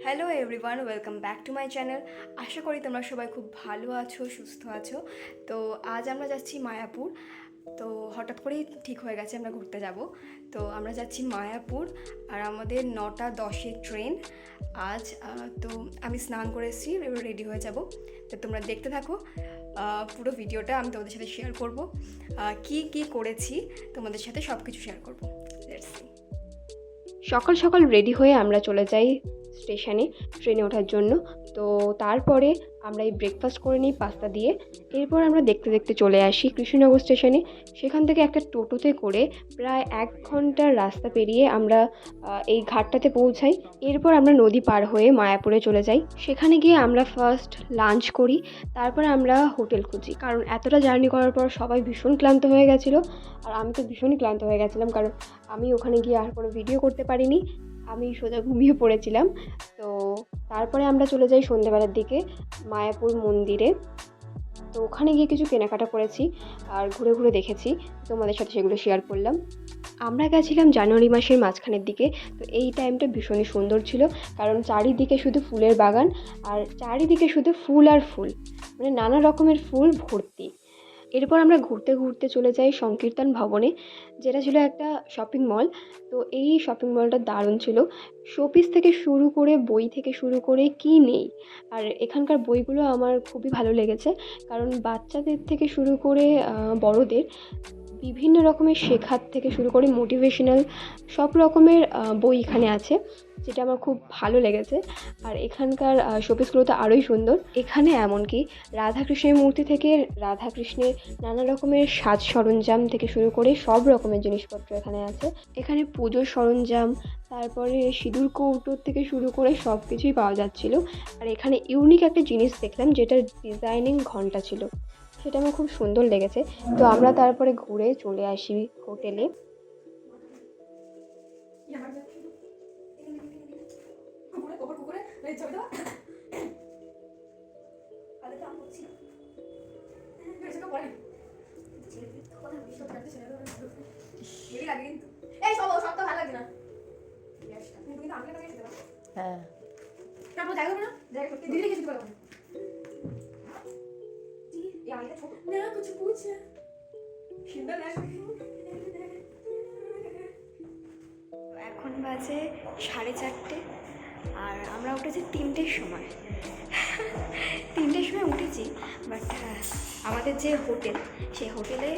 Hello everyone, welcome back to my channel. আশা করি তোমরা সবাই খুব ভালো আছো, সুস্থ আছো। তো আজ আমরা যাচ্ছি মায়াপুর। তো হঠাৎ করেই ঠিক হয়ে গেছে আমরা ঘুরতে যাব। তো আমরা যাচ্ছি মায়াপুর, আর আমাদের 9:10 ট্রেন আজ। তো আমি স্নান করে এসেছি, এবার রেডি হয়ে যাব। তো তোমরা দেখতে থাকো পুরো ভিডিওটা। আমি তোমাদের সাথে শেয়ার করব কি কি করেছি, তোমাদের সাথে সব কিছু শেয়ার করবো। Let's see. সকাল সকাল রেডি হয়ে আমরা চলে যাই স্টেশনে ট্রেনে ওঠার জন্য। তো তারপরে আমরা এই ব্রেকফাস্ট করে নিই পাস্তা দিয়ে। এরপর আমরা দেখতে দেখতে চলে আসি কৃষ্ণনগর স্টেশনে। সেখান থেকে একটা টোটোতে করে প্রায় 1 ঘন্টার রাস্তা পেরিয়ে আমরা এই ঘাটটাতে পৌঁছাই। এরপর আমরা নদী পার হয়ে মায়াপুরে চলে যাই। সেখানে গিয়ে আমরা ফার্স্ট লাঞ্চ করি, তারপরে আমরা হোটেল খুঁজি, কারণ এতটা জার্নি করার পর সবাই ভীষণ ক্লান্ত হয়ে গেছিলো। আর আমি তো ভীষণই ক্লান্ত হয়ে গেছিলাম, কারণ আমি ওখানে গিয়ে আর কোনো ভিডিও করতে পারিনি, আমি সোজা ঘুমিয়ে পড়েছিলাম। তো তারপরে আমরা চলে যাই সন্ধ্যেবেলার দিকে মায়াপুর মন্দিরে। তো ওখানে গিয়ে কিছু কেনাকাটা করেছি আর ঘুরে ঘুরে দেখেছি, তোমাদের সাথে সেগুলো শেয়ার করলাম। আমরা গেছিলাম জানুয়ারি মাসের মাঝখানের দিকে। তো এই টাইমটা ভীষণই সুন্দর ছিল, কারণ চারিদিকে শুধু ফুলের বাগান, আর চারিদিকে শুধু ফুল আর ফুল, মানে নানা রকমের ফুল ভর্তি। এরপর আমরা ঘুরতে ঘুরতে চলে যাই সংকীর্তন ভবনে, যেটা ছিল একটা শপিং মল। তো এই শপিং মলটা দারুণ ছিল, শোপিস থেকে শুরু করে বই থেকে শুরু করে কি নেই। আর এখানকার বইগুলো আমার খুবই ভালো লেগেছে, কারণ বাচ্চাদের থেকে শুরু করে বড়দের বিভিন্ন রকমের শেখার থেকে শুরু করে মোটিভেশনাল সব রকমের বই এখানে আছে, যেটা আমার খুব ভালো লেগেছে। আর এখানকার শোপিসগুলো তো আরোই সুন্দর। এখানে এমনকি রাধাকৃষ্ণের মূর্তি থেকে রাধাকৃষ্ণের নানা রকমের সাজ সরঞ্জাম থেকে শুরু করে সব রকমের জিনিসপত্র এখানে আছে। এখানে পুজোর সরঞ্জাম, তারপরে সিঁদুর কৌটোর থেকে শুরু করে সব কিছুই পাওয়া যাচ্ছিল। আর এখানে ইউনিক একটা জিনিস দেখলাম, যেটার ডিজাইনিং ঘন্টা ছিল, সেটা আমার খুব সুন্দর লেগেছে। তো আমরা তারপরে ঘুরে চলে আসি হোটেলে। হ্যাঁ, এখন বাজে 4:30, আর আমরা উঠেছি 3টের সময়। 3টের সময় উঠেছি, বাট আমাদের যে হোটেল, সেই হোটেলে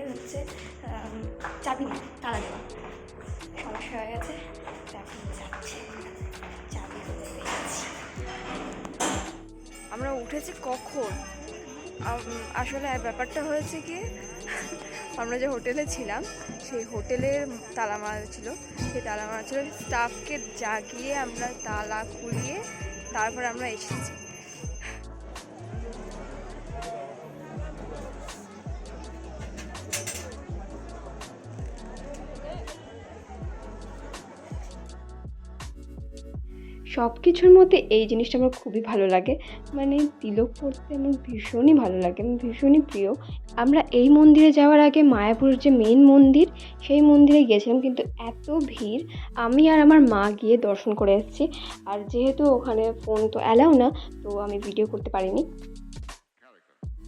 হচ্ছে চাবি নেই, তালা দেওয়া সমস্যা হয়ে গেছে। এখন যাচ্ছে, চাবি তুলে পেয়েছি। আমরা উঠেছি কখন, আসলে ব্যাপারটা হয়েছে কি, আমরা যে হোটেলে ছিলাম সেই হোটেলের তালা মারা ছিল। সেই তালা মারা ছিল, স্টাফকে জাগিয়ে আমরা তালা খুলিয়ে তারপর আমরা এসেছি। সব কিছুর মধ্যে এই জিনিসটা আমার খুবই ভালো লাগে, মানে তিলক পড়তে আমার ভীষণই ভালো লাগে, আমার ভীষণই প্রিয়। আমরা এই মন্দিরে যাওয়ার আগে মায়াপুরের যে মেন মন্দির, সেই মন্দিরে গিয়েছিলাম, কিন্তু এত ভিড়, আমি আর আমার মা গিয়ে দর্শন করে এসেছি। আর যেহেতু ওখানে ফোন তো অ্যালাউ না, তো আমি ভিডিও করতে পারিনি।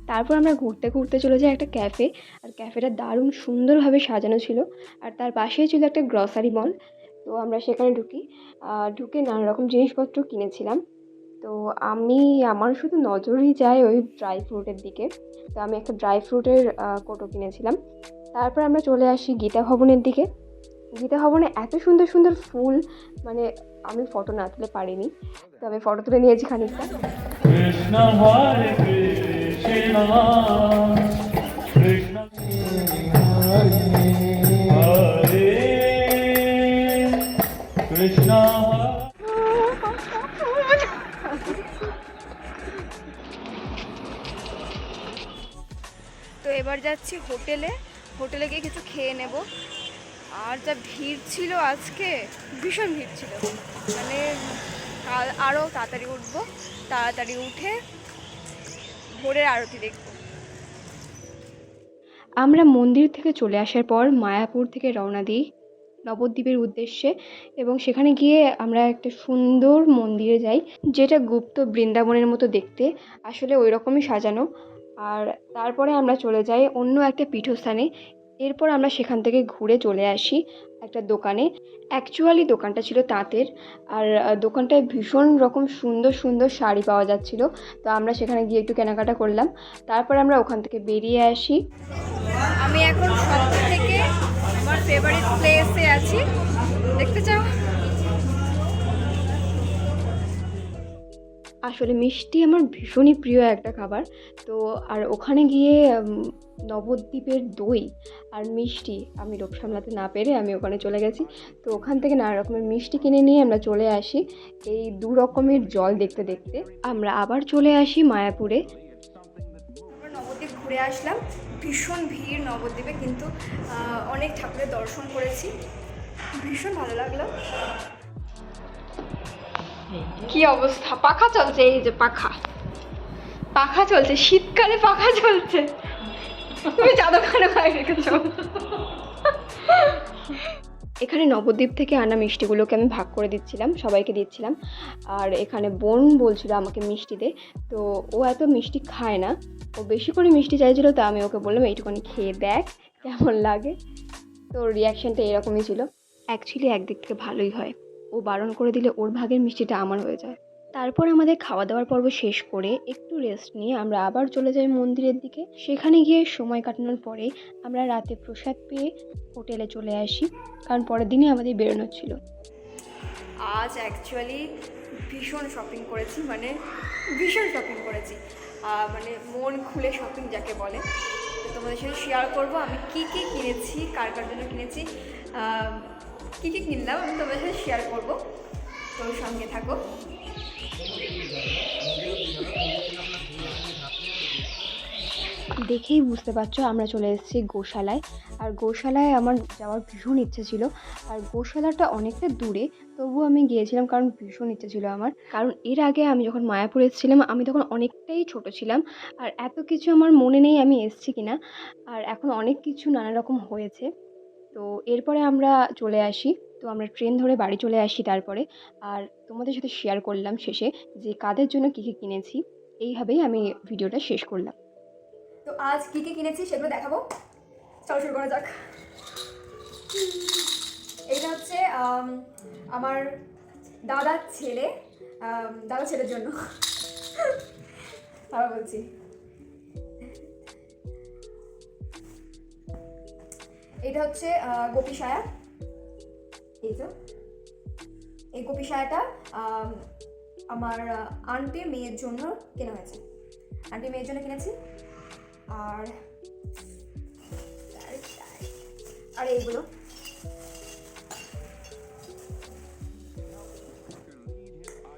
তারপর আমরা ঘুরতে ঘুরতে চলে যাই একটা ক্যাফে, আর ক্যাফেটা দারুণ সুন্দরভাবে সাজানো ছিল, আর তার পাশেই ছিল একটা গ্রসারি মল। তো আমরা সেখানে ঢুকে নানা রকম জিনিসপত্র কিনেছিলাম। তো আমার শুধু নজরই যায় ওই ড্রাই ফ্রুটের দিকে। তো আমি একটা ড্রাই ফ্রুটের কোটো কিনেছিলাম। তারপর আমরা চলে আসি গীতা ভবনের দিকে। গীতা ভবনে এত সুন্দর সুন্দর ফুল, মানে আমি ফটো না তুলে পারিনি, তবে ফটো তুলে নিয়েছি খানিকটা। কৃষ্ণ হরে কৃষ্ণ কৃষ্ণ হরে কৃষ্ণ। তো এবার যাচ্ছি হোটেলে গিয়ে কিছু খেয়ে নেব। আর যা ভিড় ছিল আজকে, ভীষণ ভিড় ছিল, মানে কাল আরও তাড়াতাড়ি উঠবো, তাড়াতাড়ি উঠে ভোরের আরতি দেখব। আমরা মন্দির থেকে চলে আসার পর মায়াপুর থেকে রওনা দিই নবদ্বীপের উদ্দেশ্যে, এবং সেখানে গিয়ে আমরা একটা সুন্দর মন্দিরে যাই, যেটা গুপ্ত বৃন্দাবনের মতো দেখতে, আসলে ওই রকমই সাজানো। আর তারপরে আমরা চলে যাই অন্য একটা পীঠস্থানে। এরপর আমরা সেখান থেকে ঘুরে চলে আসি একটা দোকানে। অ্যাকচুয়ালি দোকানটা ছিল তাঁতের, আর দোকানটায় ভীষণ রকম সুন্দর সুন্দর শাড়ি পাওয়া যাচ্ছিল। তো আমরা সেখানে গিয়ে একটু কেনাকাটা করলাম, তারপর আমরা ওখান থেকে বেরিয়ে আসি। আমি এখন সব থেকে আমার ফেভারিট প্লেসে আছি, দেখতে চাও? আসলে মিষ্টি আমার ভীষণই প্রিয় একটা খাবার। তো আর ওখানে গিয়ে নবদ্বীপের দই আর মিষ্টি আমি লোভ সামলাতে না পেরে আমি ওখানে চলে গেছি। তো ওখান থেকে নানা রকমের মিষ্টি কিনে নিয়ে আমরা চলে আসি এই দু রকমের জল দেখতে দেখতে। আমরা আবার চলে আসি মায়াপুরে। আমরা নবদ্বীপ ঘুরে আসলাম, ভীষণ ভিড় নবদ্বীপে, কিন্তু অনেক ঠাকুরের দর্শন করেছি, ভীষণ ভালো লাগলো। কি অবস্থা, পাখা চলছে, এই যে পাখা পাখা চলছে, শীতকালে পাখা চলছে। তুমি জাদুখানে খাই রেখেছো। এখানে নবদ্বীপ থেকে আনা মিষ্টিগুলোকে আমি ভাগ করে দিচ্ছিলাম, সবাইকে দিচ্ছিলাম। আর এখানে বোন বলছিল আমাকে মিষ্টি দে, তো ও এত মিষ্টি খায় না, ও বেশি করে মিষ্টি চাইছিল। তো আমি ওকে বললাম এইটুকুনি খেয়ে দেখ কেমন লাগে। তো রিয়াকশানটা এরকমই ছিল। অ্যাকচুয়ালি একদিক থেকে ভালোই হয়, ও বারণ করে দিলে ওর ভাগের মিষ্টিটা আমার হয়ে যায়। তারপর আমাদের খাওয়া দাওয়ার পর্ব শেষ করে একটু রেস্ট নিয়ে আমরা আবার চলে যাই মন্দিরের দিকে। সেখানে গিয়ে সময় কাটানোর পরে আমরা রাতে প্রসাদ পেয়ে হোটেলে চলে আসি, কারণ পরের দিনই আমাদের বেরোনোর ছিল। আজ অ্যাকচুয়ালি ভীষণ শপিং করেছি, মানে ভীষণ শপিং করেছি, মানে মন খুলে শপিং যাকে বলে। তো তোমাদের সাথে শেয়ার করবো আমি কী কী কিনেছি, কার কার জন্য কিনেছি, কী কী কিনলাম আমি তোমাদের সাথে শেয়ার করবো। তো সঙ্গে থাকো। দেখেই বুঝতে পারছো আমরা চলে এসেছি গোশালায়। আর গোশালায় আমার যাওয়ার ভীষণ ইচ্ছে ছিল, আর গোশালাটা অনেকটা দূরে, তবুও আমি গিয়েছিলাম কারণ ভীষণ ইচ্ছে ছিল আমার। কারণ এর আগে আমি যখন মায়াপুর এসেছিলাম আমি তখন অনেকটাই ছোট ছিলাম, আর এত কিছু আমার মনে নেই আমি এসেছি কিনা। আর এখন অনেক কিছু নানা রকম হয়েছে। তো এরপরে আমরা চলে আসি, তো আমরা ট্রেন ধরে বাড়ি চলে আসি তারপরে। আর তোমাদের সাথে শেয়ার করলাম শেষে যে কাদের জন্য কী কী কিনেছি। এইভাবেই আমি ভিডিওটা শেষ করলাম। তো আজ কী কী কিনেছি সেগুলো দেখাবো, চলো শুরু করা যাক। এইটা হচ্ছে আমার দাদার ছেলে, দাদার ছেলের জন্য আবার বলছি। এটা হচ্ছে গোপী সায়া। এই তো এই গোপী সায়াটা আমার আন্টির মেয়ের জন্য কেনা হয়েছে, আন্টির মেয়ের জন্য কিনেছি। আর আর এইগুলো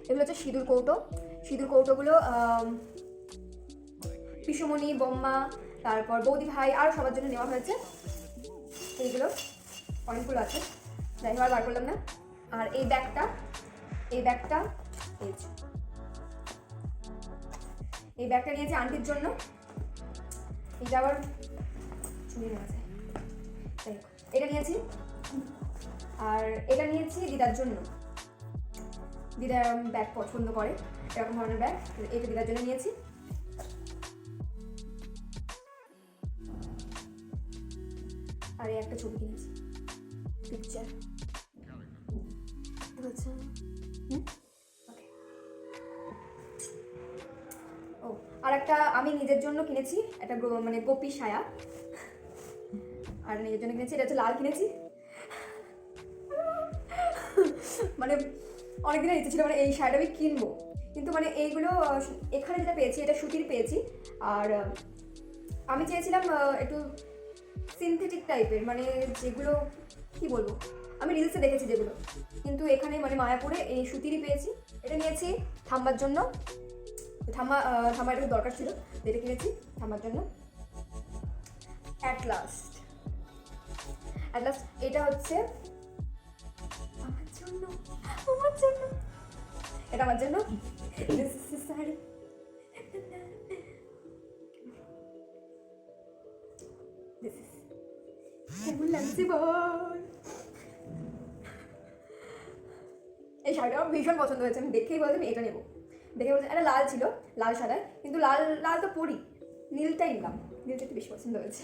এগুলো হচ্ছে সিঁদুর কৌটো। সিঁদুর কৌটোগুলো পিসমণি, বোম্মা, তারপর বৌদি ভাই আর সবার জন্য নেওয়া হয়েছে। এইগুলো অনেকগুলো আছে, যাই হোক আর বার করলাম না। আর এই ব্যাগটা এই ব্যাগটা নিয়েছি আন্টির জন্য। এটা আবার চুরি নেওয়া যায়, যাই হোক এটা নিয়েছি। আর এটা নিয়েছি দিদার জন্য, দিদা এরকম ব্যাগ পছন্দ করে, এরকম ধরনের ব্যাগ, এটা দিদার জন্য নিয়েছি। আর এই একটা ছবি কিনেছি, পিকচার হচ্ছে। ও আর একটা আমি নিজের জন্য কিনেছি, একটা মানে গোপী সায়া, আর নিজের জন্য কিনেছি। এটা হচ্ছে লাল কিনেছি, মানে অনেকদিনের ইচ্ছে ছিল মানে এই শাড়িটা আমি কিনবো, কিন্তু মানে এইগুলো এখানে যেটা পেয়েছি এটা সুতির পেয়েছি। আর আমি চেয়েছিলাম একটু সিনথেটিক টাইপের, মানে যেগুলো কি বলবো আমি রিলসে দেখেছি যেগুলো, কিন্তু এখানে মানে মায়াপুরে এই সুতিরই পেয়েছি। এটা নিয়েছি ঠাম্মার জন্য, ঠাম্মার একটু দরকার ছিল, এটা কিনেছি ঠাম্মার জন্য। অ্যাট লাস্ট এটা হচ্ছে আমার জন্য, এটা আমার জন্য শাড়ি। কেমন লাগছে বল? শাড়িটা আমার ভীষণ পছন্দ হয়েছে, আমি দেখেই বলছি আমি এটা নেবো। দেখে বলছি একটা লাল ছিল, লাল সাদায়, কিন্তু লাল লাল তো পরি, নীলটাই নিলাম, নীলটা একটু বেশি পছন্দ হয়েছে।